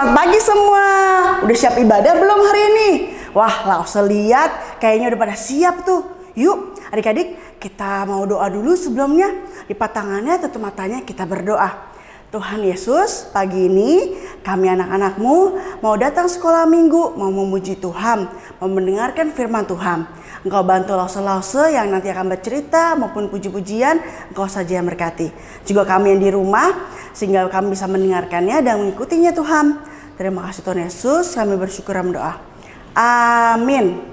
selamat pagi semua. Udah siap ibadah belum hari ini? Wah, langsung lihat kayaknya udah pada siap tuh. Yuk, adik-adik kita mau doa dulu sebelumnya. Lipat tangannya, tutup matanya, kita berdoa. Tuhan Yesus, pagi ini kami anak-anakmu mau datang sekolah minggu, mau memuji Tuhan, mau mendengarkan firman Tuhan. Engkau bantu lause-lause yang nanti akan bercerita maupun puji-pujian, Engkau saja yang berkati. Juga kami yang di rumah, sehingga kami bisa mendengarkannya dan mengikutinya Tuhan. Terima kasih Tuhan Yesus, kami bersyukur dan berdoa. Amin.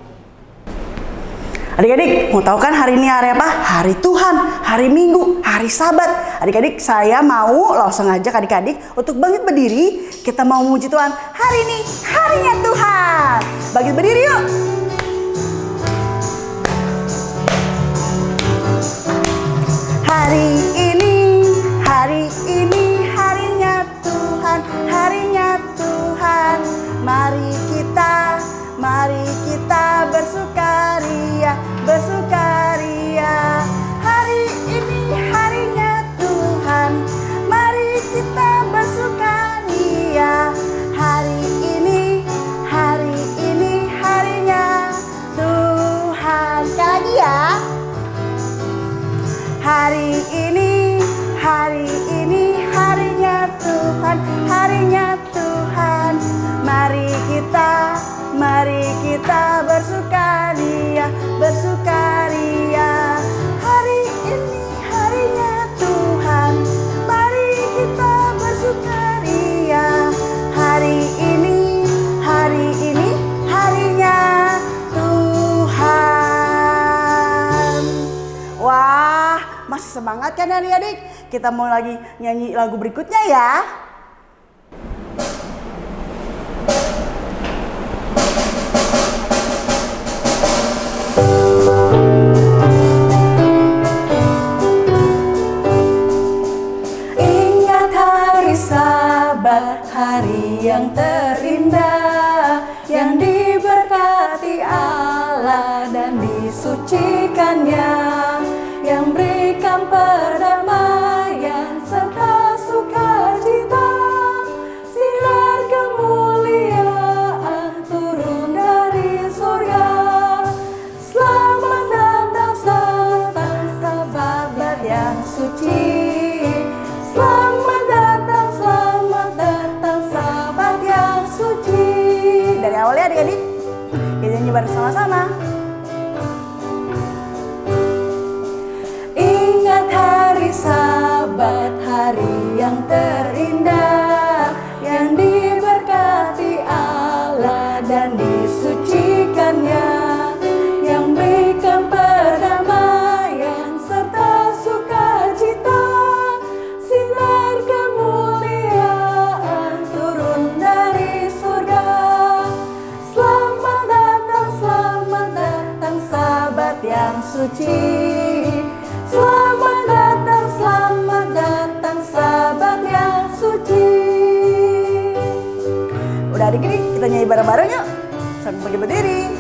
Adik-adik, mau tahu kan hari ini hari apa? Hari Tuhan, hari Minggu, hari Sabat. Adik-adik, saya mau langsung ngajak adik-adik untuk bangkit berdiri. Kita mau memuji Tuhan. Hari ini harinya Tuhan. Bangkit berdiri yuk. Hari ini harinya Tuhan, harinya Tuhan. Mari kita bersukaria, bersukaria. Hari ini harinya Tuhan, mari kita bersukaria. Hari ini harinya Tuhan. Sekali lagi ya. Hari ini harinya Tuhan, harinya Tuhan. Mari kita bersukaria, bersukaria. Hari ini harinya Tuhan, mari kita bersukaria. Hari ini harinya Tuhan. Wah, masih semangat kan adik-adik? Kita mau lagi nyanyi lagu berikutnya ya. Ingat hari Sabat, hari yang terindah, yang diberkati Allah dan disucikannya, yang berikan perdamaian serta sukacita, sinar kemuliaan turun dari surga. Selamat datang sahabat yang suci. Selamat datang sahabat yang suci. Dari awal ya adik-adik, kita nyanyi bersama-sama. Hari Sabat, hari yang terindah, yang diberkati Allah dan disucikannya, yang berikan perdamaian serta sukacita, sinar kemuliaan turun dari surga. Selamat datang sahabat yang suci. Selamat datang sahabat yang suci. Udah adik-adik, kita nyanyi bareng-bareng yuk. Sambil bangkit berdiri.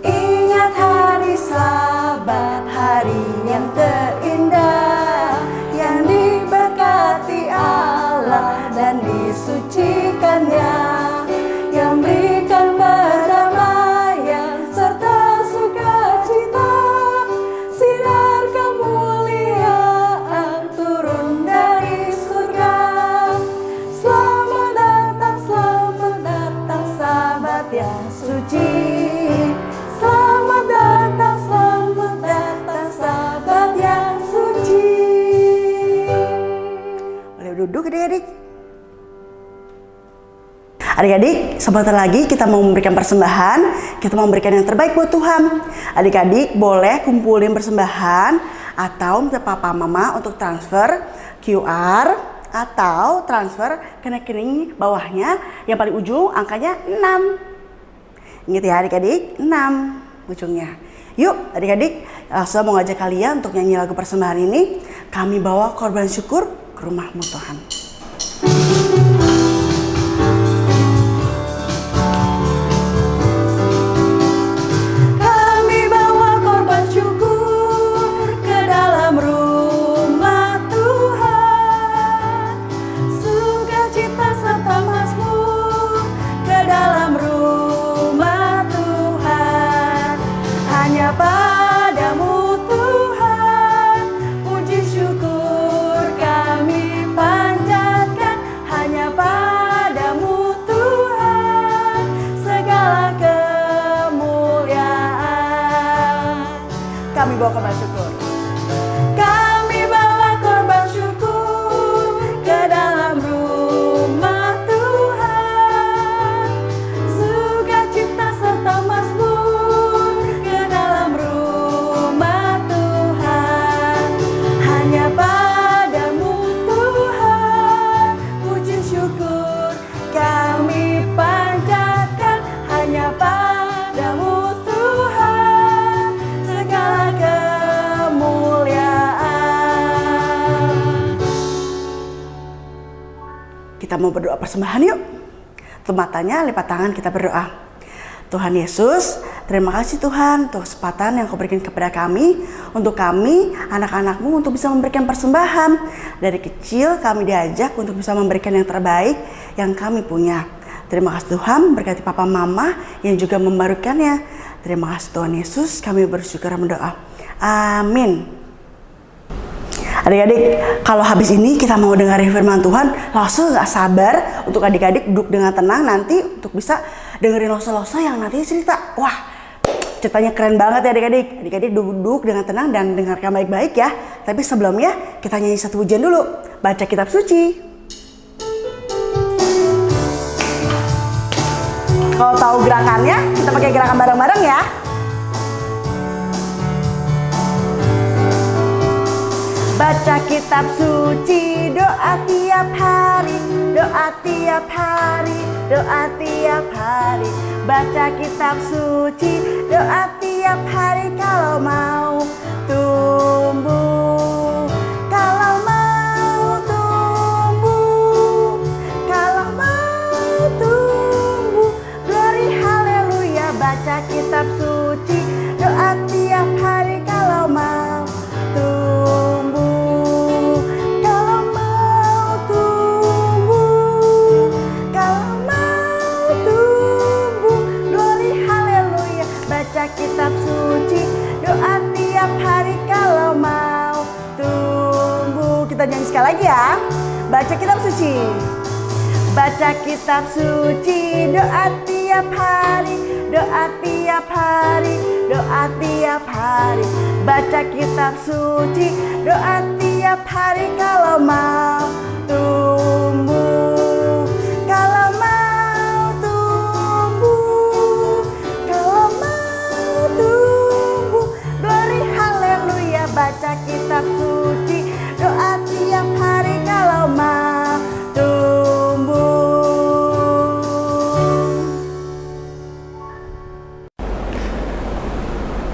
Ingat hari Sabat, hari yang terindah, yang diberkati Allah dan disucikannya, yang berikan perdamaian serta sukacita, sinar kemuliaan turun dari surga. Selamat datang sahabat yang suci. Selamat datang sahabat yang suci. Boleh duduk adik-adik. Adik-adik, sebentar lagi kita mau memberikan persembahan. Kita mau memberikan yang terbaik buat Tuhan. Adik-adik boleh kumpulin persembahan atau minta papa mama untuk transfer QR atau transfer ke rekening bawahnya yang paling ujung angkanya 6. Ingat ya adik-adik, 6 ujungnya. Yuk adik-adik, saya mau ngajak kalian untuk nyanyi lagu persembahan ini. Kami bawa korban syukur ke rumah-Mu Tuhan. Sukacita serta kita mau berdoa persembahan yuk. Tutup matanya, lipat tangan, kita berdoa. Tuhan Yesus, terima kasih Tuhan untuk kesempatan yang Kau berikan kepada kami, untuk kami, anak-anak-Mu, untuk bisa memberikan persembahan. Dari kecil kami diajak untuk bisa memberikan yang terbaik yang kami punya. Terima kasih Tuhan, berkati Papa Mama yang juga membarukannya. Terima kasih Tuhan Yesus, kami bersyukur dan berdoa. Amin. Adik-adik, kalau habis ini kita mau dengerin firman Tuhan, langsung gak sabar untuk adik-adik duduk dengan tenang nanti untuk bisa dengerin Lause yang nanti cerita. Wah, ceritanya keren banget ya adik-adik. Adik-adik duduk dengan tenang dan dengarkan baik-baik ya. Tapi sebelumnya kita nyanyi satu pujian dulu. Baca kitab suci. Kalau tahu gerakannya, kita pakai gerakan bareng-bareng ya. Baca kitab suci, doa tiap hari, doa tiap hari, doa tiap hari. Baca kitab suci, doa tiap hari kalau mau tumbuh. Kalau mau tumbuh, kalau mau tumbuh. Glory haleluya, baca kitab suci, doa tiap hari kalau mau tumbuh. Kitab suci, doa tiap hari kalau mau tumbuh. Kita nyanyi sekali lagi ya. Baca kitab suci. Baca kitab suci, doa tiap hari, doa tiap hari, doa tiap hari. Baca kitab suci, doa tiap hari kalau mau tumbuh. Kalau mau tumbuh, kalau mau tumbuh. Glory haleluya, baca kitab suci, doa tiap hari kalau mau tumbuh.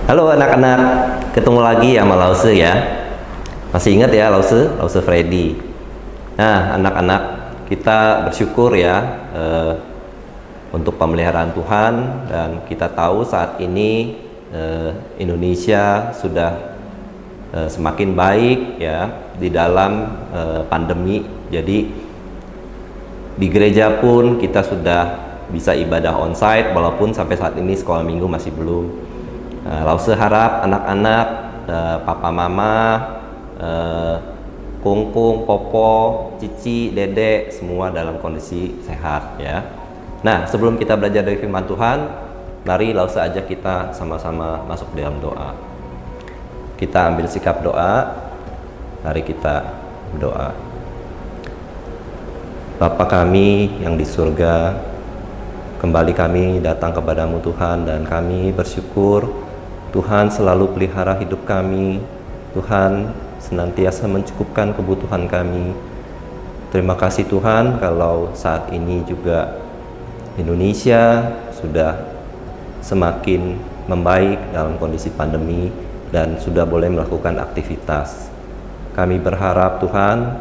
Halo anak-anak, ketemu lagi sama Lause ya. Masih ingat ya Lause Freddy. Nah anak-anak, kita bersyukur ya untuk pemeliharaan Tuhan, dan kita tahu saat ini Indonesia sudah semakin baik ya di dalam pandemi. Jadi di gereja pun kita sudah bisa ibadah onsite, walaupun sampai saat ini sekolah minggu masih belum. Lause harap anak-anak, papa mama, Kungkung, Popo, Cici, Dede semua dalam kondisi sehat ya. Nah sebelum kita belajar dari firman Tuhan, mari Lause ajak kita sama-sama masuk dalam doa. Kita ambil sikap doa. Mari kita berdoa. Bapa kami yang di surga, kembali kami datang kepadamu Tuhan, dan kami bersyukur Tuhan selalu pelihara hidup kami. Tuhan senantiasa mencukupkan kebutuhan kami. Terima kasih Tuhan kalau saat ini juga Indonesia sudah semakin membaik dalam kondisi pandemi dan sudah boleh melakukan aktivitas. Kami berharap Tuhan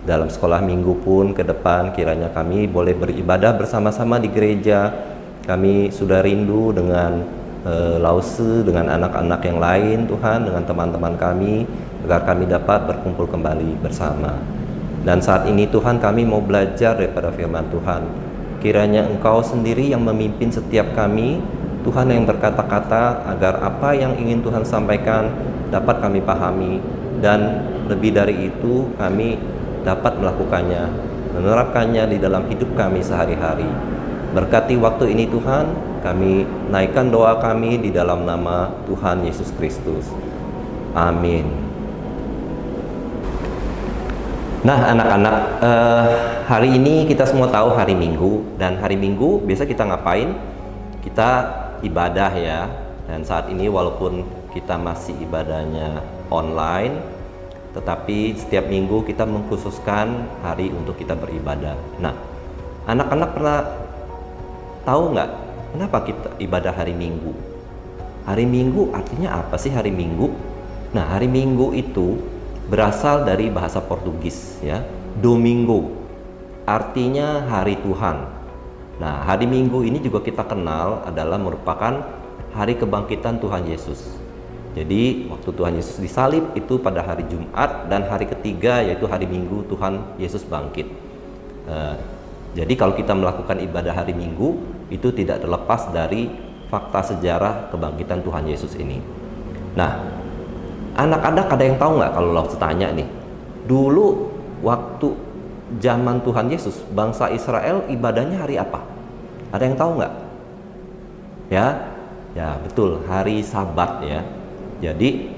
dalam sekolah minggu pun ke depan kiranya kami boleh beribadah bersama-sama di gereja. Kami sudah rindu dengan Lause, dengan anak-anak yang lain Tuhan, dengan teman-teman kami, agar kami dapat berkumpul kembali bersama. Dan saat ini Tuhan kami mau belajar daripada firman Tuhan. Kiranya Engkau sendiri yang memimpin setiap kami, Tuhan, yang berkata-kata, agar apa yang ingin Tuhan sampaikan dapat kami pahami, dan lebih dari itu kami dapat melakukannya, menerapkannya di dalam hidup kami sehari-hari. Berkati waktu ini Tuhan, kami naikkan doa kami di dalam nama Tuhan Yesus Kristus. Amin. Nah anak-anak, hari ini kita semua tahu hari Minggu, dan hari Minggu biasa kita ngapain? Kita ibadah ya. Dan saat ini walaupun kita masih ibadahnya online, tetapi setiap minggu kita mengkhususkan hari untuk kita beribadah. Nah anak-anak pernah tahu nggak kenapa kita ibadah hari Minggu? Hari Minggu artinya apa sih hari Minggu? Nah hari Minggu itu berasal dari bahasa Portugis ya, domingo. artinya hari Tuhan. Nah, hari Minggu ini juga kita kenal adalah merupakan hari kebangkitan Tuhan Yesus. Jadi waktu Tuhan Yesus disalib itu pada hari Jumat, dan hari ketiga yaitu hari Minggu Tuhan Yesus bangkit. Jadi kalau kita melakukan ibadah hari Minggu itu tidak terlepas dari fakta sejarah kebangkitan Tuhan Yesus ini. Nah, anak-anak ada yang tahu nggak, kalau lo tanya nih, dulu waktu zaman Tuhan Yesus, bangsa Israel ibadahnya hari apa? Ada yang tahu nggak? Ya betul, hari Sabat ya. Jadi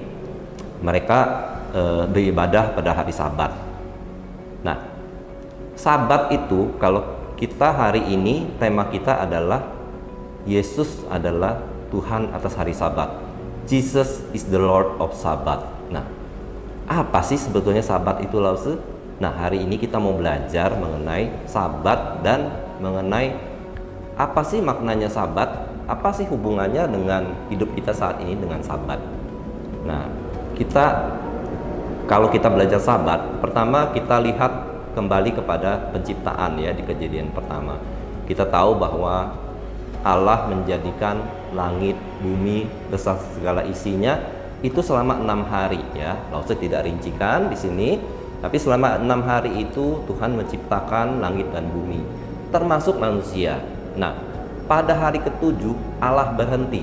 mereka beribadah pada hari Sabat. Nah, Sabat itu kalau kita hari ini tema kita adalah Yesus adalah Tuhan atas hari Sabat. Jesus is the Lord of Sabbath. Nah, apa sih sebetulnya Sabat itu, Lause? Nah, hari ini kita mau belajar mengenai Sabat dan mengenai apa sih maknanya Sabat, apa sih hubungannya dengan hidup kita saat ini dengan Sabat. Nah, kalau kita belajar Sabat, pertama kita lihat kembali kepada penciptaan ya, di Kejadian pertama. Kita tahu bahwa Allah menjadikan langit, bumi beserta segala isinya itu selama 6 hari ya. Lause tidak rincikan di sini, tapi selama 6 hari itu Tuhan menciptakan langit dan bumi, termasuk manusia. Nah, pada hari ketujuh Allah berhenti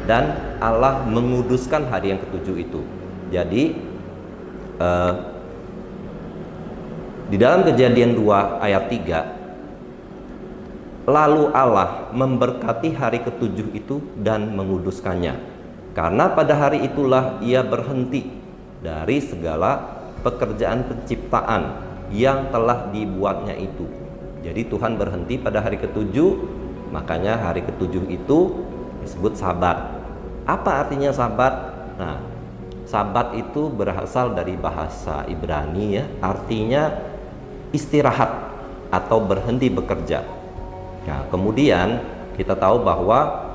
dan Allah menguduskan hari yang ketujuh itu. Jadi di dalam Kejadian 2 ayat 3, lalu Allah memberkati hari ketujuh itu dan menguduskannya, karena pada hari itulah ia berhenti dari segala pekerjaan penciptaan yang telah dibuatnya itu. Jadi Tuhan berhenti pada hari ketujuh, makanya hari ketujuh itu disebut Sabat. Apa artinya Sabat? Nah, Sabat itu berasal dari bahasa Ibrani ya, artinya istirahat atau berhenti bekerja. Nah, kemudian kita tahu bahwa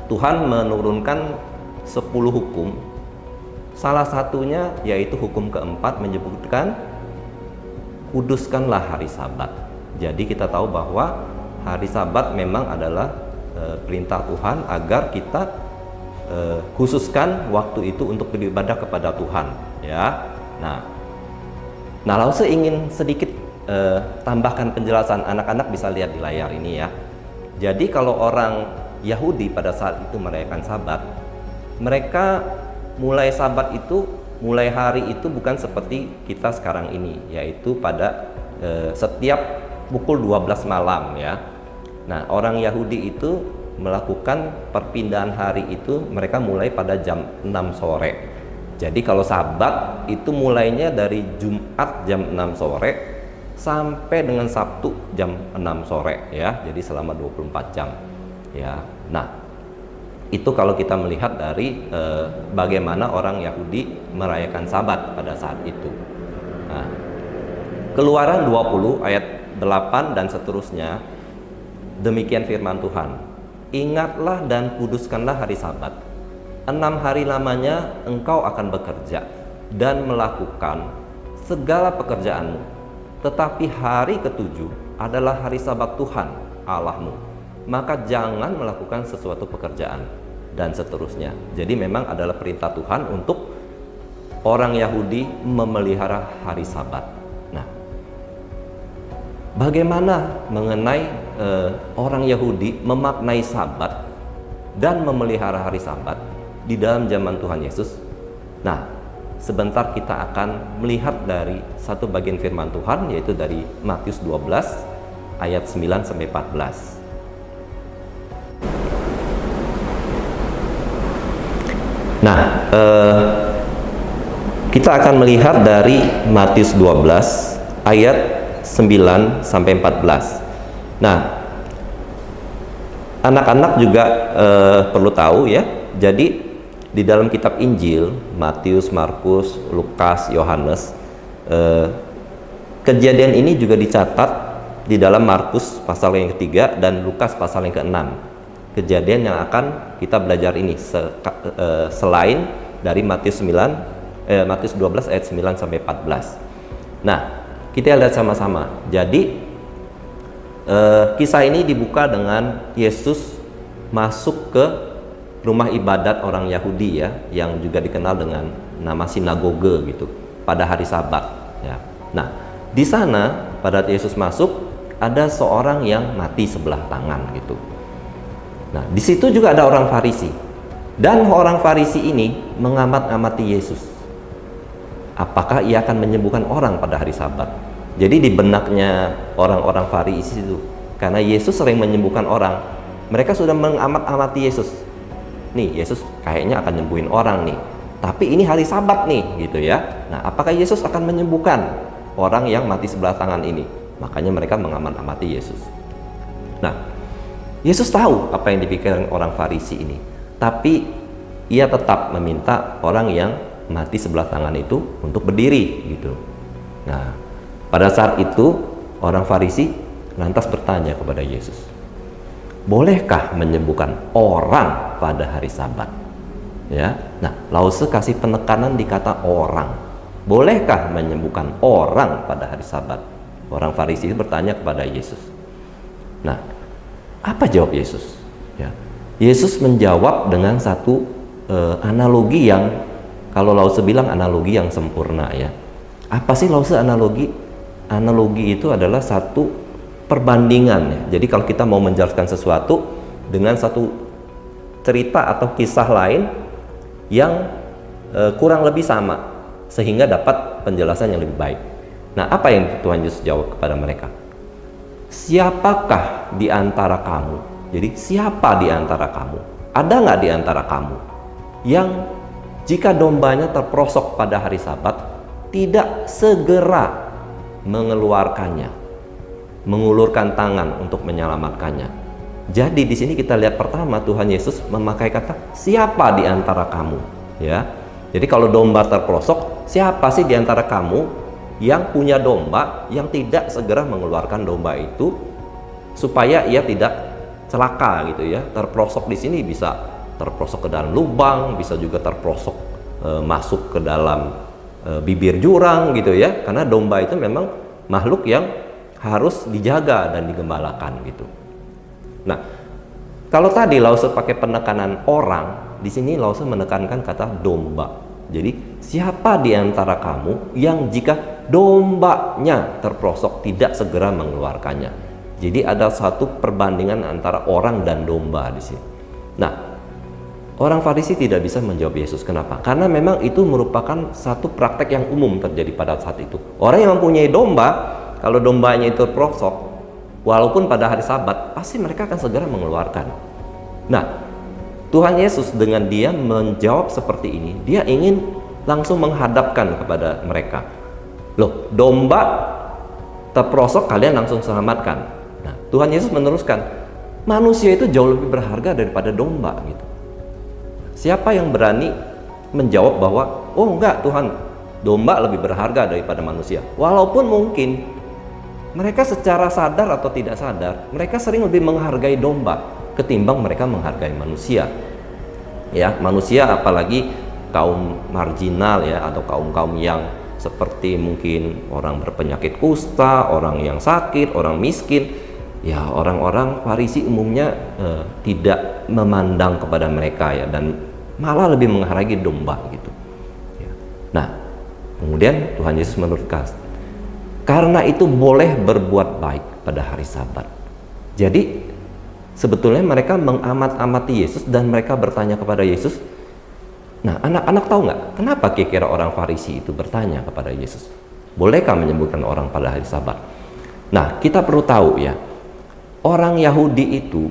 Tuhan menurunkan 10 hukum. Salah satunya yaitu hukum keempat menyebutkan kuduskanlah hari Sabat. Jadi kita tahu bahwa hari Sabat memang adalah perintah Tuhan agar kita khususkan waktu itu untuk beribadah kepada Tuhan ya. Nah, Lause ingin sedikit tambahkan penjelasan, anak-anak bisa lihat di layar ini ya. Jadi kalau orang Yahudi pada saat itu merayakan Sabat, mereka mulai Sabat itu, mulai hari itu bukan seperti kita sekarang ini, yaitu pada setiap pukul 12 malam ya. Nah, orang Yahudi itu melakukan perpindahan hari itu, mereka mulai pada jam 6 sore. Jadi kalau Sabat itu mulainya dari Jumat jam 6 sore sampai dengan Sabtu jam 6 sore ya. Jadi selama 24 jam ya. Nah, itu kalau kita melihat dari bagaimana orang Yahudi merayakan Sabat pada saat itu. Nah, Keluaran 20 ayat 8 dan seterusnya, demikian firman Tuhan. Ingatlah dan kuduskanlah hari Sabat. 6 hari lamanya engkau akan bekerja dan melakukan segala pekerjaanmu. Tetapi hari ketujuh adalah hari Sabat Tuhan Allahmu. Maka jangan melakukan sesuatu pekerjaan, dan seterusnya. Jadi memang adalah perintah Tuhan untuk orang Yahudi memelihara hari Sabat. Nah, bagaimana mengenai orang Yahudi memaknai Sabat dan memelihara hari Sabat di dalam zaman Tuhan Yesus? Nah, sebentar kita akan melihat dari satu bagian firman Tuhan, yaitu dari Matius 12 ayat 9 sampai 14. Nah, kita akan melihat dari Matius 12 ayat 9 sampai 14. Nah, anak-anak juga perlu tahu ya. Jadi di dalam kitab Injil, Matius, Markus, Lukas, Yohanes, kejadian ini juga dicatat di dalam Markus pasal yang ketiga dan Lukas pasal yang ke-6. Kejadian yang akan kita belajar ini selain dari Matius 12 ayat 9 sampai 14. Nah, kita lihat sama-sama. Jadi kisah ini dibuka dengan Yesus masuk ke rumah ibadat orang Yahudi ya, yang juga dikenal dengan nama sinagoge gitu, pada hari Sabat ya. Nah, di sana pada Yesus masuk ada seorang yang mati sebelah tangan gitu. Nah, di situ juga ada orang Farisi. Dan orang Farisi ini mengamat-amati Yesus. Apakah ia akan menyembuhkan orang pada hari Sabat? Jadi di benaknya orang-orang Farisi itu, karena Yesus sering menyembuhkan orang, mereka sudah mengamat-amati Yesus. Nih, Yesus kayaknya akan nyembuhin orang nih. Tapi ini hari Sabat nih, gitu ya. Nah, apakah Yesus akan menyembuhkan orang yang mati sebelah tangan ini? Makanya mereka mengamat-amati Yesus. Nah, Yesus tahu apa yang dipikirkan orang Farisi ini. Tapi ia tetap meminta orang yang mati sebelah tangan itu untuk berdiri gitu. Nah, pada saat itu orang Farisi lantas bertanya kepada Yesus, bolehkah menyembuhkan orang pada hari Sabat? Ya, nah, Lause kasih penekanan di kata orang. Bolehkah menyembuhkan orang pada hari Sabat? Orang Farisi bertanya kepada Yesus. Nah, apa jawab Yesus? Ya, Yesus menjawab dengan satu analogi yang, kalau Lause bilang analogi yang sempurna ya. Apa sih Lause analogi? Analogi itu adalah satu perbandingan ya. Jadi kalau kita mau menjelaskan sesuatu dengan satu cerita atau kisah lain yang kurang lebih sama, sehingga dapat penjelasan yang lebih baik. Nah, apa yang Tuhan Yesus jawab kepada mereka? Siapakah di antara kamu? Jadi siapa di antara kamu? Ada nggak di antara kamu yang jika dombanya terprosok pada hari Sabat tidak segera mengeluarkannya, mengulurkan tangan untuk menyelamatkannya? Jadi di sini kita lihat pertama Tuhan Yesus memakai kata siapa di antara kamu, ya. Jadi kalau domba terprosok, siapa sih di antara kamu yang punya domba yang tidak segera mengeluarkan domba itu supaya ia tidak celaka gitu ya. Terprosok di sini bisa terprosok ke dalam lubang, bisa juga terprosok masuk ke dalam bibir jurang gitu ya. Karena domba itu memang makhluk yang harus dijaga dan digembalakan gitu. Nah, kalau tadi Lause pakai penekanan orang, di sini Lause menekankan kata domba. Jadi siapa di antara kamu yang jika dombanya terprosok tidak segera mengeluarkannya? Jadi ada satu perbandingan antara orang dan domba di sini. Nah, orang Farisi tidak bisa menjawab Yesus. Kenapa? Karena memang itu merupakan satu praktek yang umum terjadi pada saat itu. Orang yang mempunyai domba, kalau dombanya itu terprosok, walaupun pada hari Sabat, pasti mereka akan segera mengeluarkan. Nah, Tuhan Yesus dengan dia menjawab seperti ini, dia ingin langsung menghadapkan kepada mereka. Loh, domba terprosok kalian langsung selamatkan. Nah, Tuhan Yesus meneruskan, manusia itu jauh lebih berharga daripada domba gitu. Siapa yang berani menjawab bahwa oh enggak Tuhan, domba lebih berharga daripada manusia? Walaupun mungkin mereka secara sadar atau tidak sadar, mereka sering lebih menghargai domba ketimbang mereka menghargai manusia. Ya, manusia apalagi kaum marginal ya, atau kaum-kaum yang seperti mungkin orang berpenyakit kusta, orang yang sakit, orang miskin. Ya, orang-orang Farisi umumnya tidak memandang kepada mereka ya, dan malah lebih menghargai domba gitu. Ya. Nah, kemudian Tuhan Yesus meneruskan, karena itu boleh berbuat baik pada hari Sabat. Jadi sebetulnya mereka mengamat-amati Yesus dan mereka bertanya kepada Yesus. Nah, anak-anak tahu nggak kenapa kira-kira orang Farisi itu bertanya kepada Yesus, bolehkah menyembuhkan orang pada hari Sabat? Nah, kita perlu tahu ya, orang Yahudi itu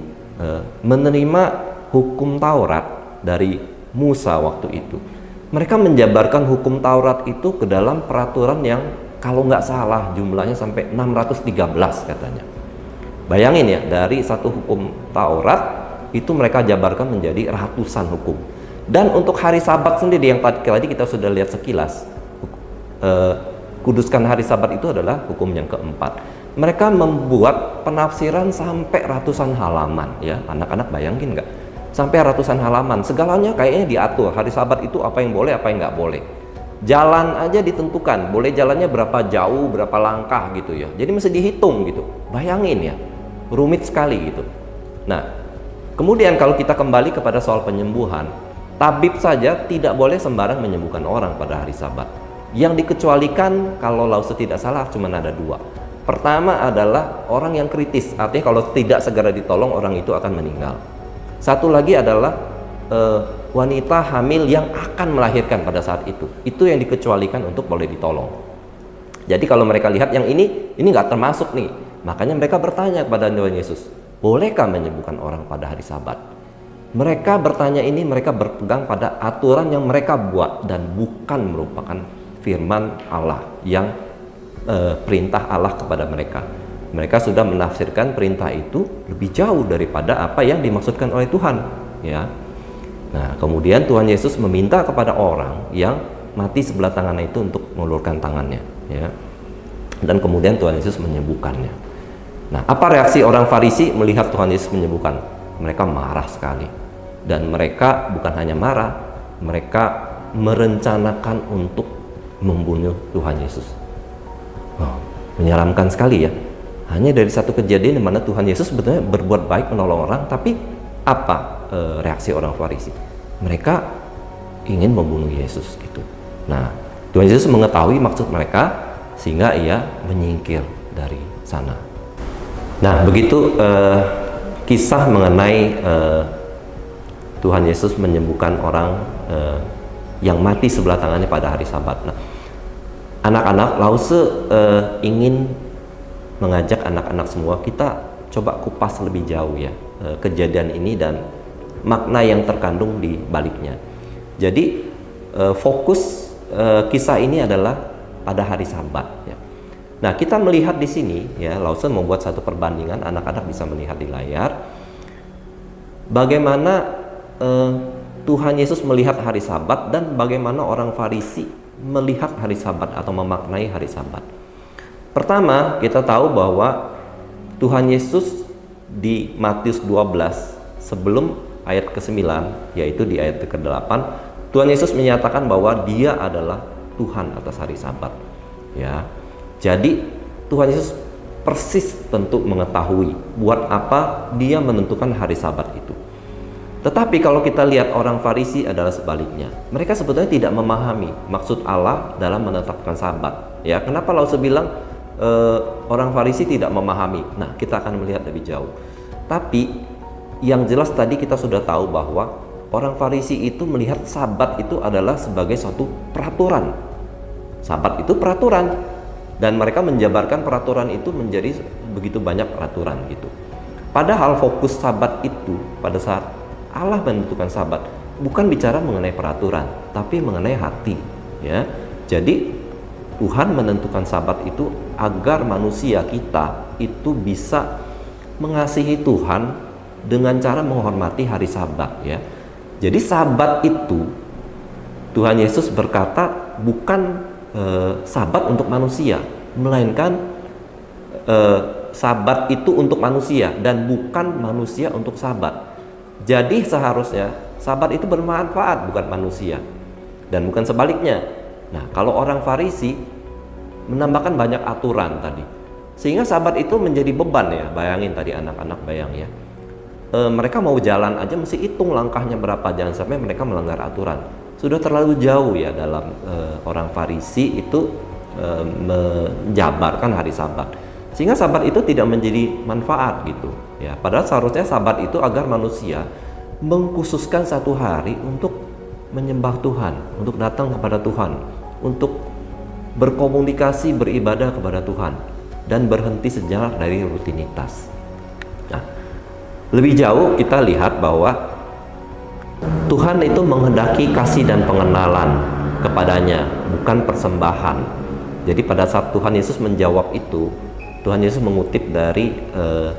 menerima hukum Taurat dari Musa waktu itu. Mereka menjabarkan hukum Taurat itu ke dalam peraturan yang kalau nggak salah jumlahnya sampai 613 katanya. Bayangin ya, dari satu hukum Taurat itu mereka jabarkan menjadi ratusan hukum. Dan untuk hari Sabat sendiri yang tadi kita sudah lihat sekilas, kuduskan hari Sabat itu adalah hukum yang keempat. Mereka membuat penafsiran sampai ratusan halaman ya. Anak-anak bayangin nggak? Sampai ratusan halaman, segalanya kayaknya diatur. Hari Sabat itu apa yang boleh, apa yang nggak boleh. Jalan aja ditentukan, boleh jalannya berapa jauh, berapa langkah gitu ya. Jadi mesti dihitung gitu. Bayangin ya, rumit sekali gitu. Nah, kemudian kalau kita kembali kepada soal penyembuhan, tabib saja tidak boleh sembarang menyembuhkan orang pada hari Sabat. Yang dikecualikan kalau Lause tidak salah cuma ada dua. Pertama adalah orang yang kritis, artinya kalau tidak segera ditolong orang itu akan meninggal. Satu lagi adalah wanita hamil yang akan melahirkan pada saat itu yang dikecualikan untuk boleh ditolong. Jadi kalau mereka lihat yang ini nggak termasuk nih, makanya mereka bertanya kepada Tuhan Yesus, bolehkah menyembuhkan orang pada hari Sabat? Mereka bertanya ini, mereka berpegang pada aturan yang mereka buat dan bukan merupakan firman Allah yang perintah Allah kepada mereka. Mereka sudah menafsirkan perintah itu lebih jauh daripada apa yang dimaksudkan oleh Tuhan, ya. Nah, kemudian Tuhan Yesus meminta kepada orang yang mati sebelah tangannya itu untuk mengulurkan tangannya, ya. Dan kemudian Tuhan Yesus menyembuhkannya. Nah, apa reaksi orang Farisi melihat Tuhan Yesus menyembuhkan? Mereka marah sekali. Dan mereka bukan hanya marah, mereka merencanakan untuk membunuh Tuhan Yesus. Menyeramkan sekali ya. Hanya dari satu kejadian di mana Tuhan Yesus sebetulnya berbuat baik menolong orang, tapi apa reaksi orang Farisi? Mereka ingin membunuh Yesus gitu. Nah, Tuhan Yesus mengetahui maksud mereka sehingga ia menyingkir dari sana. Nah, begitu kisah mengenai Tuhan Yesus menyembuhkan orang yang mati sebelah tangannya pada hari Sabat. Nah, anak-anak, Lause ingin mengajak anak-anak semua kita coba kupas lebih jauh ya kejadian ini dan makna yang terkandung di baliknya. Jadi fokus kisah ini adalah pada hari Sabat ya. Nah, kita melihat di sini ya, Lause membuat satu perbandingan, anak-anak bisa melihat di layar bagaimana Tuhan Yesus melihat hari Sabat dan bagaimana orang Farisi melihat hari Sabat atau memaknai hari Sabat. Pertama, kita tahu bahwa Tuhan Yesus di Matius 12 sebelum ayat ke-9, yaitu di ayat ke-8, Tuhan Yesus menyatakan bahwa Dia adalah Tuhan atas hari Sabat. Ya. Jadi Tuhan Yesus persis tentu mengetahui buat apa Dia menentukan hari Sabat itu. Tetapi kalau kita lihat orang Farisi adalah sebaliknya. Mereka sebetulnya tidak memahami maksud Allah dalam menetapkan Sabat. Ya, kenapa Lause bilang orang Farisi tidak memahami? Nah, kita akan melihat lebih jauh. Tapi yang jelas tadi kita sudah tahu bahwa orang Farisi itu melihat Sabat itu adalah sebagai suatu peraturan. Sabat itu peraturan, dan mereka menjabarkan peraturan itu menjadi begitu banyak peraturan gitu. Padahal fokus Sabat itu pada saat Allah menentukan Sabat bukan bicara mengenai peraturan, tapi mengenai hati, ya. Jadi Tuhan menentukan Sabat itu agar manusia kita itu bisa mengasihi Tuhan dengan cara menghormati hari Sabat, ya. Jadi Sabat itu Tuhan Yesus berkata bukan Sabat untuk manusia, melainkan Sabat itu untuk manusia dan bukan manusia untuk Sabat. Jadi seharusnya Sabat itu bermanfaat bukan manusia dan bukan sebaliknya. Nah, kalau orang Farisi menambahkan banyak aturan tadi, sehingga Sabat itu menjadi beban ya. Bayangin tadi anak-anak bayang ya. Mereka mau jalan aja mesti hitung langkahnya berapa, jangan sampai mereka melanggar aturan. Sudah terlalu jauh ya dalam orang Farisi itu menjabarkan hari Sabat, sehingga Sabat itu tidak menjadi manfaat gitu ya. Padahal seharusnya Sabat itu agar manusia mengkhususkan satu hari untuk menyembah Tuhan, untuk datang kepada Tuhan, untuk berkomunikasi, beribadah kepada Tuhan, dan berhenti sejenak dari rutinitas. Nah, lebih jauh kita lihat bahwa Tuhan itu menghendaki kasih dan pengenalan kepadanya, bukan persembahan. Jadi pada saat Tuhan Yesus menjawab itu, Tuhan Yesus mengutip dari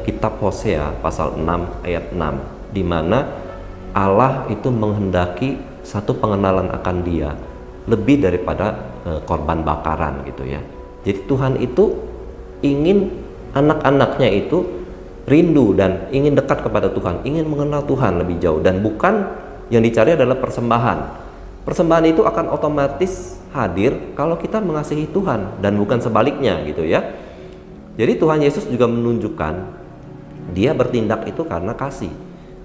kitab Hosea pasal 6 ayat 6, di mana Allah itu menghendaki satu pengenalan akan Dia lebih daripada korban bakaran gitu ya. Jadi Tuhan itu ingin anak-anaknya itu rindu dan ingin dekat kepada Tuhan, ingin mengenal Tuhan lebih jauh, dan bukan yang dicari adalah persembahan. persembahan itu akan otomatis hadir kalau kita mengasihi Tuhan dan bukan sebaliknya gitu ya. Jadi Tuhan Yesus juga menunjukkan dia bertindak itu karena kasih.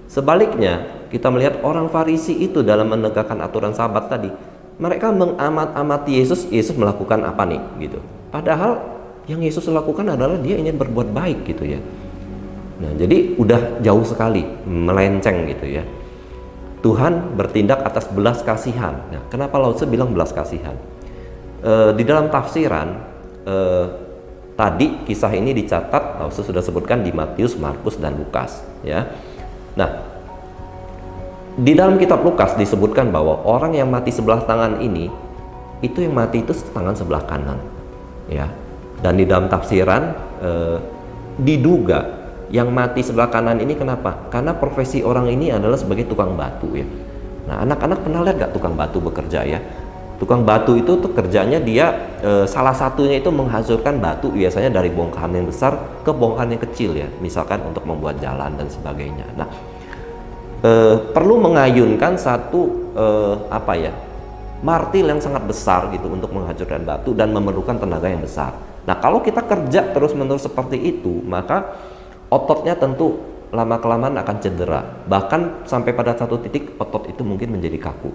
Sebaliknya, kita melihat orang Farisi itu dalam menegakkan aturan Sabat tadi, mereka mengamat-amati Yesus. Yesus melakukan apa nih gitu. Padahal yang Yesus lakukan adalah dia ingin berbuat baik gitu ya. Nah, jadi udah jauh sekali melenceng gitu ya. Tuhan bertindak atas belas kasihan. Nah, kenapa Lao Tse bilang belas kasihan? Di dalam tafsiran tadi kisah ini dicatat, Lao Tse sudah sebutkan di Matius, Markus, dan Lukas ya. Nah, di dalam kitab Lukas disebutkan bahwa orang yang mati sebelah tangan ini, itu yang mati itu tangan sebelah kanan ya. Dan di dalam tafsiran diduga yang mati sebelah kanan ini kenapa? Karena profesi orang ini adalah sebagai tukang batu ya. Nah, anak-anak pernah lihat gak tukang batu bekerja ya? Tukang batu itu tuh kerjanya dia salah satunya itu menghancurkan batu biasanya dari bongkahan yang besar ke bongkahan yang kecil ya, misalkan untuk membuat jalan dan sebagainya. Nah, perlu mengayunkan satu martil yang sangat besar gitu untuk menghancurkan batu dan memerlukan tenaga yang besar. Nah, kalau kita kerja terus-menerus seperti itu, maka ototnya tentu lama-kelamaan akan cedera. Bahkan sampai pada satu titik otot itu mungkin menjadi kaku.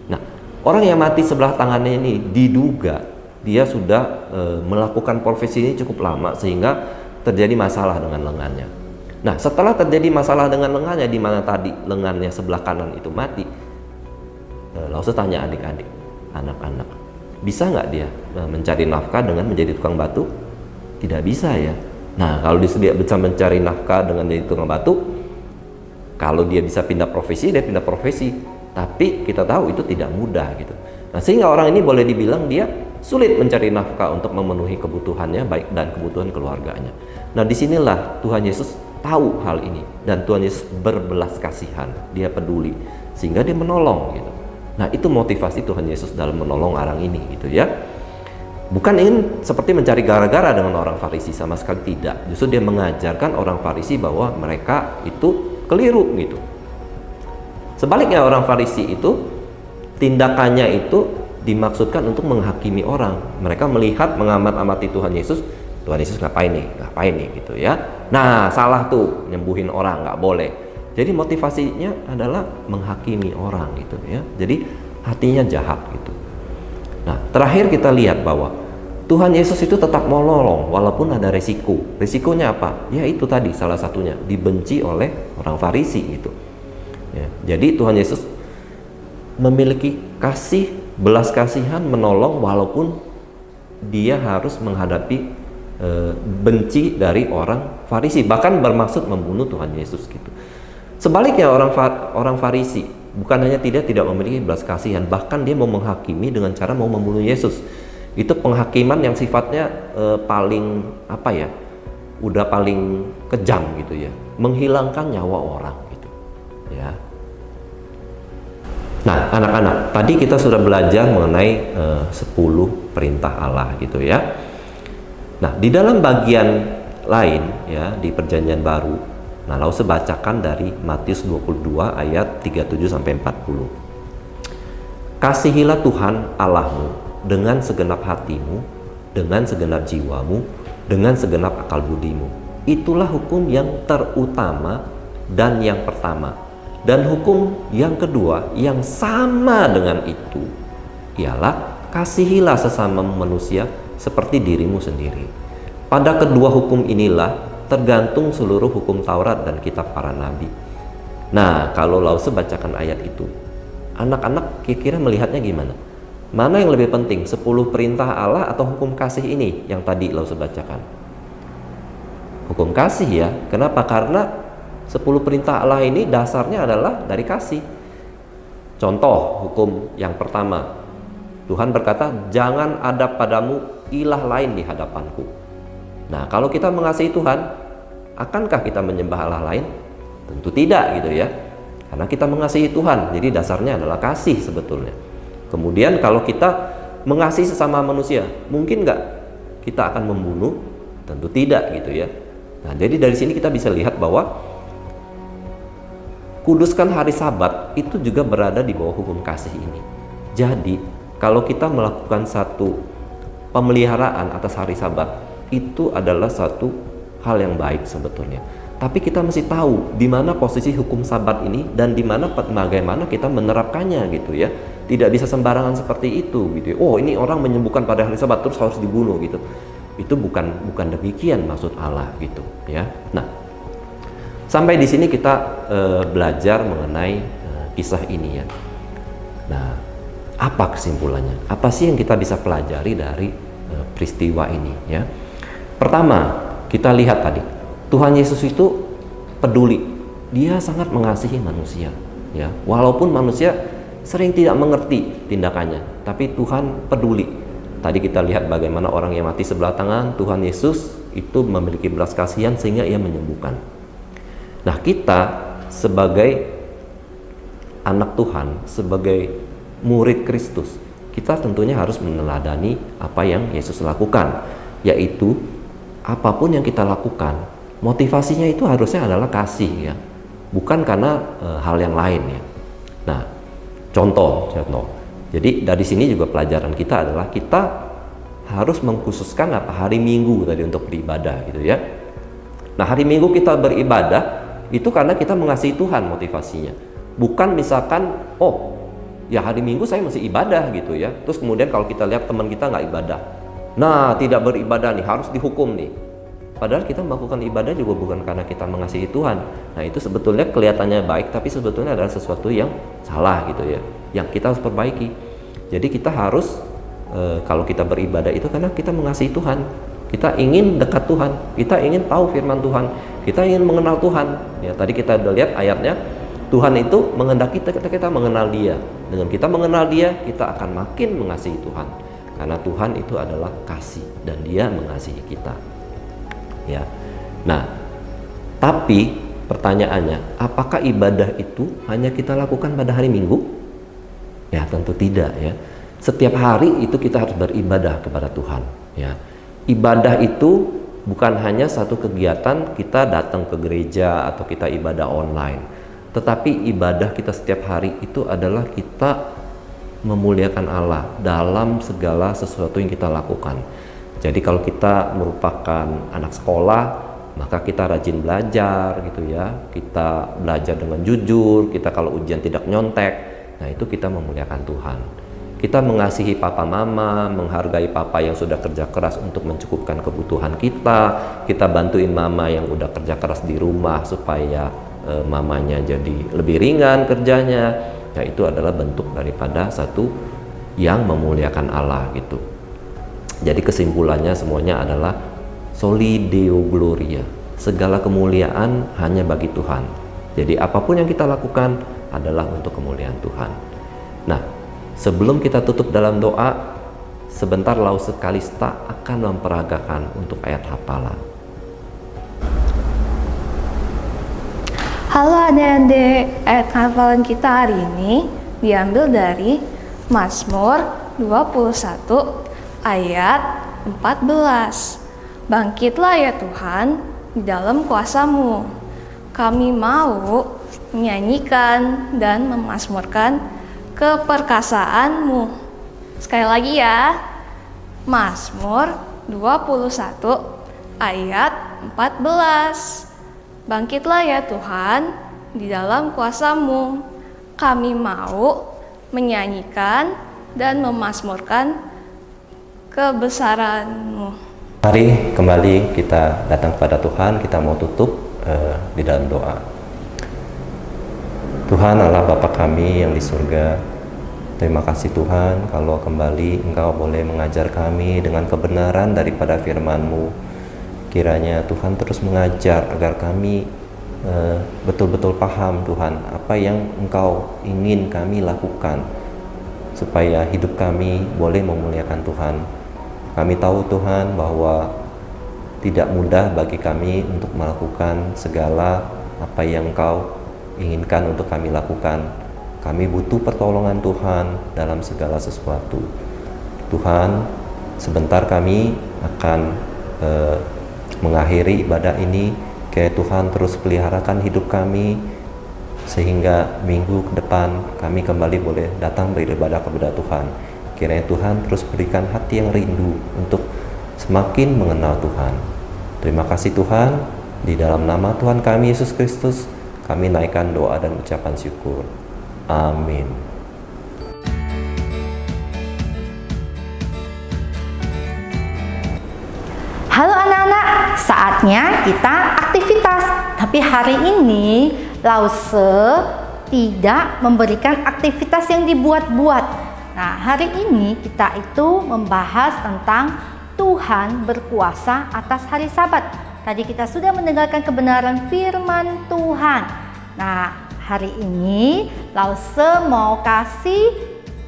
Nah, orang yang mati sebelah tangannya ini diduga dia sudah melakukan profesi ini cukup lama sehingga terjadi masalah dengan lengannya. Nah, setelah terjadi masalah dengan lengannya, di mana tadi lengannya sebelah kanan itu mati, Lao Tse tanya adik-adik, anak-anak, bisa nggak dia mencari nafkah dengan menjadi tukang batu? Tidak bisa ya. Nah, kalau dia bisa mencari nafkah dengan jadi tukang batu, kalau dia bisa pindah profesi, dia pindah profesi. Tapi kita tahu itu tidak mudah gitu. Nah, sehingga orang ini boleh dibilang dia sulit mencari nafkah untuk memenuhi kebutuhannya baik dan kebutuhan keluarganya. Nah, disinilah Tuhan Yesus tahu hal ini dan Tuhan Yesus berbelas kasihan. Dia peduli sehingga dia menolong gitu. Nah, itu motivasi Tuhan Yesus dalam menolong orang ini gitu ya. Bukan ingin seperti mencari gara-gara dengan orang Farisi, sama sekali tidak. Justru dia mengajarkan orang Farisi bahwa mereka itu keliru gitu. Sebaliknya orang Farisi itu tindakannya itu dimaksudkan untuk menghakimi orang. Mereka melihat mengamat-amati Tuhan Yesus ngapain nih gitu ya. Nah, salah tuh nyembuhin orang, nggak boleh. Jadi motivasinya adalah menghakimi orang gitu ya. Jadi hatinya jahat gitu. Nah, terakhir kita lihat bahwa Tuhan Yesus itu tetap menolong walaupun ada resiko. Resikonya apa? Ya itu tadi salah satunya, dibenci oleh orang Farisi gitu. Ya, jadi Tuhan Yesus memiliki kasih, belas kasihan, menolong walaupun dia harus menghadapi benci dari orang Farisi, bahkan bermaksud membunuh Tuhan Yesus gitu. Sebaliknya orang Farisi bukan hanya tidak memiliki belas kasihan, bahkan dia mau menghakimi dengan cara mau membunuh Yesus. Itu penghakiman yang sifatnya paling udah paling kejam gitu ya, menghilangkan nyawa orang gitu ya. Nah, anak-anak, tadi kita sudah belajar mengenai 10 perintah Allah gitu ya. Nah, di dalam bagian lain ya di Perjanjian Baru, nah Lao Tse bacakan dari Matius 22 ayat 37 sampai 40. Kasihilah Tuhan Allahmu dengan segenap hatimu, dengan segenap jiwamu, dengan segenap akal budimu. Itulah hukum yang terutama dan yang pertama. Dan hukum yang kedua yang sama dengan itu ialah kasihilah sesama manusia seperti dirimu sendiri. Pada kedua hukum inilah tergantung seluruh hukum Taurat dan kitab para nabi. Nah, kalau Lao Tse bacakan ayat itu, anak-anak kira-kira melihatnya gimana? Mana yang lebih penting, 10 perintah Allah atau hukum kasih ini yang tadi Lao Tse bacakan? Hukum kasih ya. Kenapa? Karena 10 perintah Allah ini dasarnya adalah dari kasih. Contoh hukum yang pertama, Tuhan berkata, jangan ada padamu ilah lain di hadapanku. Nah, kalau kita mengasihi Tuhan, akankah kita menyembah Allah lain? Tentu tidak gitu ya. Karena kita mengasihi Tuhan, jadi dasarnya adalah kasih sebetulnya. Kemudian kalau kita mengasihi sesama manusia, mungkin nggak kita akan membunuh? Tentu tidak gitu ya. Nah, jadi dari sini kita bisa lihat bahwa kuduskan hari Sabat itu juga berada di bawah hukum kasih ini. Jadi kalau kita melakukan satu pemeliharaan atas hari Sabat, itu adalah satu hal yang baik sebetulnya. Tapi kita mesti tahu di mana posisi hukum Sabat ini dan di mana bagaimana kita menerapkannya gitu ya. Tidak bisa sembarangan seperti itu gitu ya. Oh, ini orang menyembuhkan pada hari Sabat terus harus dibunuh gitu. Itu bukan demikian maksud Allah gitu ya. Nah, sampai di sini kita belajar mengenai kisah ini ya. Nah, apa kesimpulannya? Apa sih yang kita bisa pelajari dari peristiwa ini ya? Pertama, kita lihat tadi Tuhan Yesus itu peduli. Dia sangat mengasihi manusia ya. Walaupun manusia sering tidak mengerti tindakannya, tapi Tuhan peduli. Tadi kita lihat bagaimana orang yang mati sebelah tangan, Tuhan Yesus itu memiliki belas kasihan sehingga ia menyembuhkan. Nah, kita sebagai anak Tuhan, sebagai murid Kristus, kita tentunya harus meneladani apa yang Yesus lakukan, yaitu apapun yang kita lakukan, motivasinya itu harusnya adalah kasih ya, bukan karena hal yang lain ya. Nah, contoh. Jadi dari sini juga pelajaran kita adalah kita harus mengkhususkan hari Minggu tadi untuk beribadah gitu ya. Nah, hari Minggu kita beribadah itu karena kita mengasihi Tuhan motivasinya. Bukan misalkan, oh ya hari Minggu saya masih ibadah gitu ya. Terus kemudian kalau kita lihat teman kita nggak ibadah, nah tidak beribadah nih, harus dihukum nih. Padahal kita melakukan ibadah juga bukan karena kita mengasihi Tuhan. Nah, itu sebetulnya kelihatannya baik, tapi sebetulnya adalah sesuatu yang salah gitu ya, yang kita harus perbaiki. Jadi kita harus kalau kita beribadah itu karena kita mengasihi Tuhan, kita ingin dekat Tuhan, kita ingin tahu firman Tuhan, kita ingin mengenal Tuhan ya. Tadi kita udah lihat ayatnya, Tuhan itu menghendaki kita mengenal Dia. Dengan kita mengenal Dia, kita akan makin mengasihi Tuhan, karena Tuhan itu adalah kasih dan Dia mengasihi kita ya. Nah, tapi pertanyaannya, apakah ibadah itu hanya kita lakukan pada hari Minggu? Ya, tentu tidak ya. Setiap hari itu kita harus beribadah kepada Tuhan ya. Ibadah itu bukan hanya satu kegiatan kita datang ke gereja atau kita ibadah online, tetapi ibadah kita setiap hari itu adalah kita memuliakan Allah dalam segala sesuatu yang kita lakukan. Jadi kalau kita merupakan anak sekolah, maka kita rajin belajar gitu ya. Kita belajar dengan jujur, kita kalau ujian tidak nyontek. Nah, itu kita memuliakan Tuhan. Kita mengasihi papa mama, menghargai papa yang sudah kerja keras untuk mencukupkan kebutuhan kita. Kita bantuin mama yang udah kerja keras di rumah supaya mamanya jadi lebih ringan kerjanya. Nah, itu adalah bentuk daripada satu yang memuliakan Allah gitu. Jadi kesimpulannya semuanya adalah soli Deo Gloria, segala kemuliaan hanya bagi Tuhan. Jadi apapun yang kita lakukan adalah untuk kemuliaan Tuhan. Nah, sebelum kita tutup dalam doa, sebentar Lause Kalista akan memperagakan untuk ayat hafalan. Halo adik-adik, ayat hafalan kita hari ini diambil dari Mazmur 21 ayat 14. Bangkitlah ya Tuhan di dalam kuasa-Mu. Kami mau menyanyikan dan memazmurkan keperkasaan-Mu. Sekali lagi ya. Mazmur 21 ayat 14. Bangkitlah ya Tuhan di dalam kuasa-Mu. Kami mau menyanyikan dan memazmurkan kebesaran-Mu. Mari kembali kita datang kepada Tuhan, kita mau tutup di dalam doa. Tuhan Allah Bapa kami yang di surga, terima kasih Tuhan kalau kembali Engkau boleh mengajar kami dengan kebenaran daripada firman-Mu. Kiranya Tuhan terus mengajar agar kami betul-betul paham Tuhan apa yang Engkau ingin kami lakukan, supaya hidup kami boleh memuliakan Tuhan. Kami tahu Tuhan bahwa tidak mudah bagi kami untuk melakukan segala apa yang Engkau inginkan untuk kami lakukan. Kami butuh pertolongan Tuhan dalam segala sesuatu. Tuhan, sebentar kami akan mengakhiri ibadah ini. Kiranya Tuhan terus peliharakan hidup kami, sehingga minggu ke depan kami kembali boleh datang beribadah kepada Tuhan. Kiranya Tuhan terus berikan hati yang rindu untuk semakin mengenal Tuhan. Terima kasih Tuhan, di dalam nama Tuhan kami Yesus Kristus, kami naikkan doa dan ucapan syukur. Amin. Halo anak-anak, saatnya kita aktivitas. Tapi hari ini Lause tidak memberikan aktivitas yang dibuat-buat. Nah, hari ini kita itu membahas tentang Tuhan berkuasa atas hari Sabat. Tadi kita sudah mendengarkan kebenaran firman Tuhan. Nah, hari ini Lause mau kasih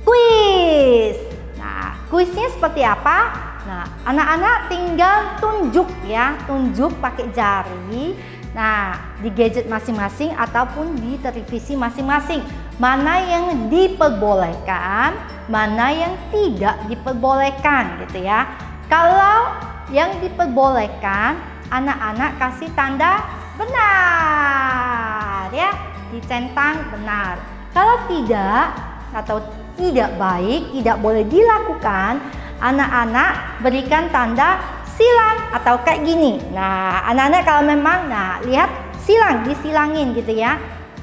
kuis. Nah, kuisnya seperti apa? Nah, anak-anak tinggal tunjuk ya, tunjuk pakai jari. Nah, di gadget masing-masing ataupun di televisi masing-masing. Mana yang diperbolehkan, mana yang tidak diperbolehkan gitu ya. Kalau yang diperbolehkan, anak-anak kasih tanda benar ya, dicentang benar. Kalau tidak atau tidak baik, tidak boleh dilakukan, anak-anak berikan tanda silang atau kayak gini. Nah, anak-anak kalau memang, nah lihat silang, disilangin gitu ya.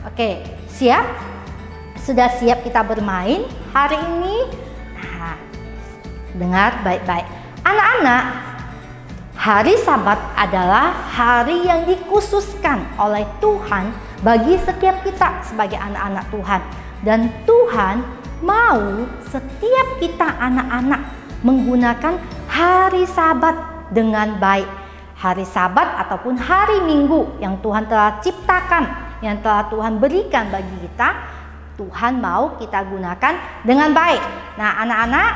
Oke, siap? Sudah siap kita bermain hari ini? Nah, dengar baik-baik. Anak-anak, hari Sabat adalah hari yang dikhususkan oleh Tuhan bagi setiap kita sebagai anak-anak Tuhan. Dan Tuhan mau setiap kita anak-anak menggunakan hari Sabat dengan baik. Hari Sabat ataupun hari Minggu yang Tuhan telah ciptakan, yang telah Tuhan berikan bagi kita, Tuhan mau kita gunakan dengan baik. Nah, anak-anak,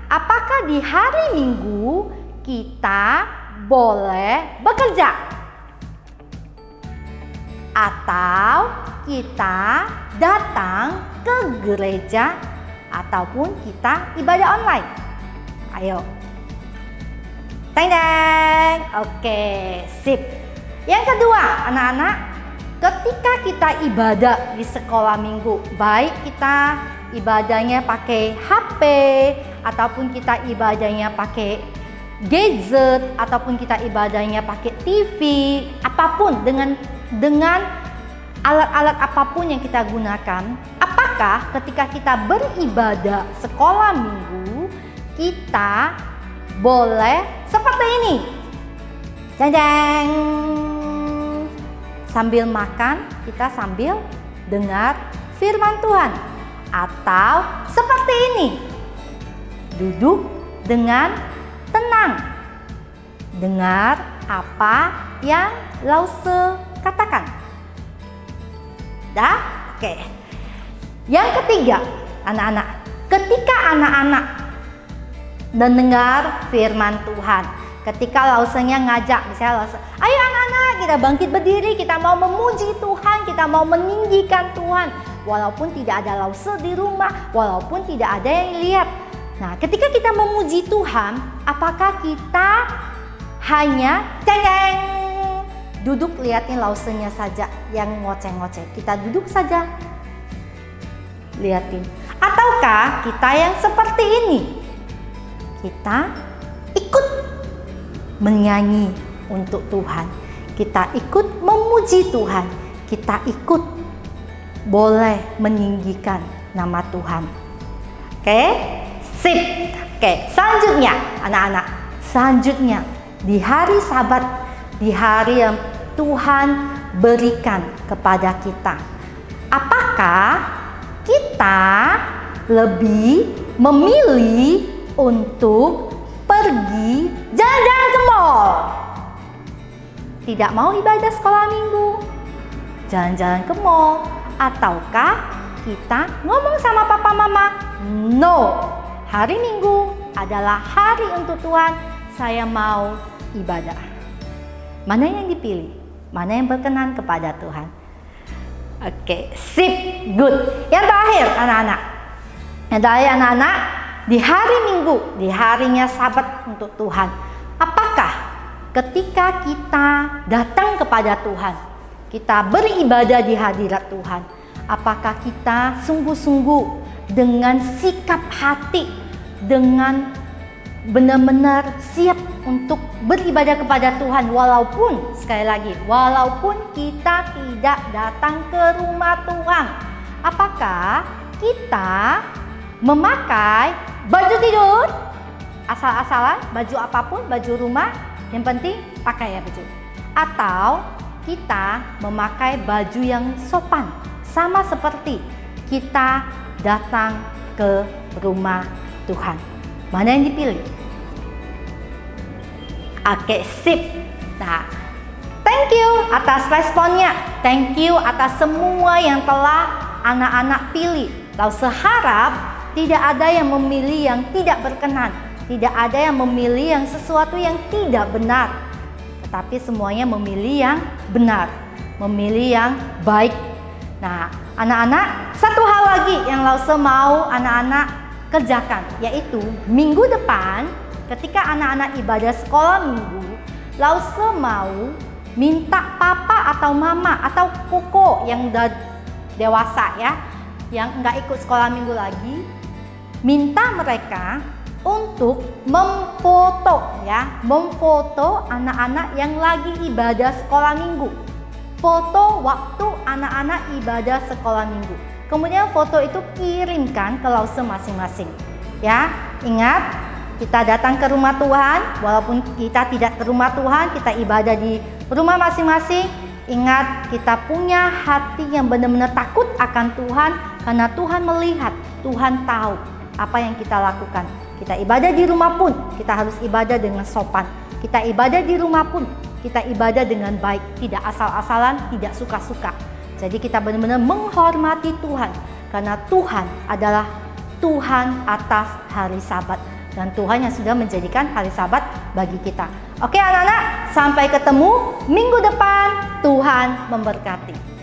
apakah di hari Minggu kita boleh bekerja? Atau kita datang ke gereja ataupun kita ibadah online? Ayo. Teng-teng. Oke, sip. Yang kedua, anak-anak, ketika kita ibadah di sekolah minggu, baik kita ibadahnya pakai HP ataupun kita ibadahnya pakai gadget ataupun kita ibadahnya pakai TV, apapun dengan alat-alat apapun yang kita gunakan, apakah ketika kita beribadah sekolah minggu kita boleh seperti ini? Jang-jang. Sambil makan, kita sambil dengar firman Tuhan. Atau seperti ini. Duduk dengan tenang. Dengar apa yang Lause katakan. Dah? Oke. Yang ketiga, anak-anak. Ketika anak-anak mendengar firman Tuhan, ketika Lausenya ngajak, misalnya Lause, ayo anak-anak kita bangkit berdiri, kita mau memuji Tuhan, kita mau meninggikan Tuhan, walaupun tidak ada Lause di rumah, walaupun tidak ada yang lihat. Nah, ketika kita memuji Tuhan, apakah kita hanya cengeng duduk liatin Lausenya saja yang ngoceh-ngoceh? Kita duduk saja liatin, ataukah kita yang seperti ini? Kita ikut menyanyi untuk Tuhan, kita ikut memuji Tuhan, kita ikut boleh meninggikan nama Tuhan. Oke, sip. Oke, selanjutnya anak-anak, selanjutnya di hari Sabat, di hari yang Tuhan berikan kepada kita, apakah kita lebih memilih untuk pergi jalan-jalan ke mall? Tidak mau ibadah sekolah minggu, jalan-jalan ke mall, ataukah kita ngomong sama papa mama, no, hari Minggu adalah hari untuk Tuhan, saya mau ibadah. Mana yang dipilih? Mana yang berkenan kepada Tuhan? Oke, sip, good. Yang terakhir anak-anak, di hari Minggu, di harinya Sabat untuk Tuhan, apakah ketika kita datang kepada Tuhan, kita beribadah di hadirat Tuhan, Apakah kita sungguh-sungguh dengan sikap hati, dengan benar-benar siap untuk beribadah kepada Tuhan, walaupun sekali lagi, walaupun kita tidak datang ke rumah Tuhan. Apakah kita memakai baju tidur asal-asalan, baju apapun, baju rumah, yang penting pakai ya baju, atau kita memakai baju yang sopan, sama seperti kita datang ke rumah Tuhan? Mana yang dipilih? Oke, sip. Nah, thank you atas responnya. Thank you atas semua yang telah anak-anak pilih. Lause harap tidak ada yang memilih yang tidak berkenan. Tidak ada yang memilih yang sesuatu yang tidak benar. Tetapi semuanya memilih yang benar. Memilih yang baik. Nah, anak-anak, satu hal lagi yang Lause mau anak-anak kerjakan, yaitu minggu depan ketika anak-anak ibadah sekolah minggu, Lause mau minta papa atau mama atau koko yang udah dewasa ya, yang nggak ikut sekolah minggu lagi, minta mereka untuk memfoto ya, memfoto anak-anak yang lagi ibadah sekolah minggu. Foto waktu anak-anak ibadah sekolah minggu. Kemudian foto itu kirimkan ke Lause masing-masing. Ya, ingat, kita datang ke rumah Tuhan, walaupun kita tidak ke rumah Tuhan, kita ibadah di rumah masing-masing. Ingat, kita punya hati yang benar-benar takut akan Tuhan, karena Tuhan melihat, Tuhan tahu apa yang kita lakukan. Kita ibadah di rumah pun, kita harus ibadah dengan sopan. Kita ibadah di rumah pun, kita ibadah dengan baik, tidak asal-asalan, tidak suka-suka. Jadi kita benar-benar menghormati Tuhan, karena Tuhan adalah Tuhan atas hari Sabat, dan Tuhan yang sudah menjadikan hari Sabat bagi kita. Oke anak-anak, sampai ketemu minggu depan. Tuhan memberkati.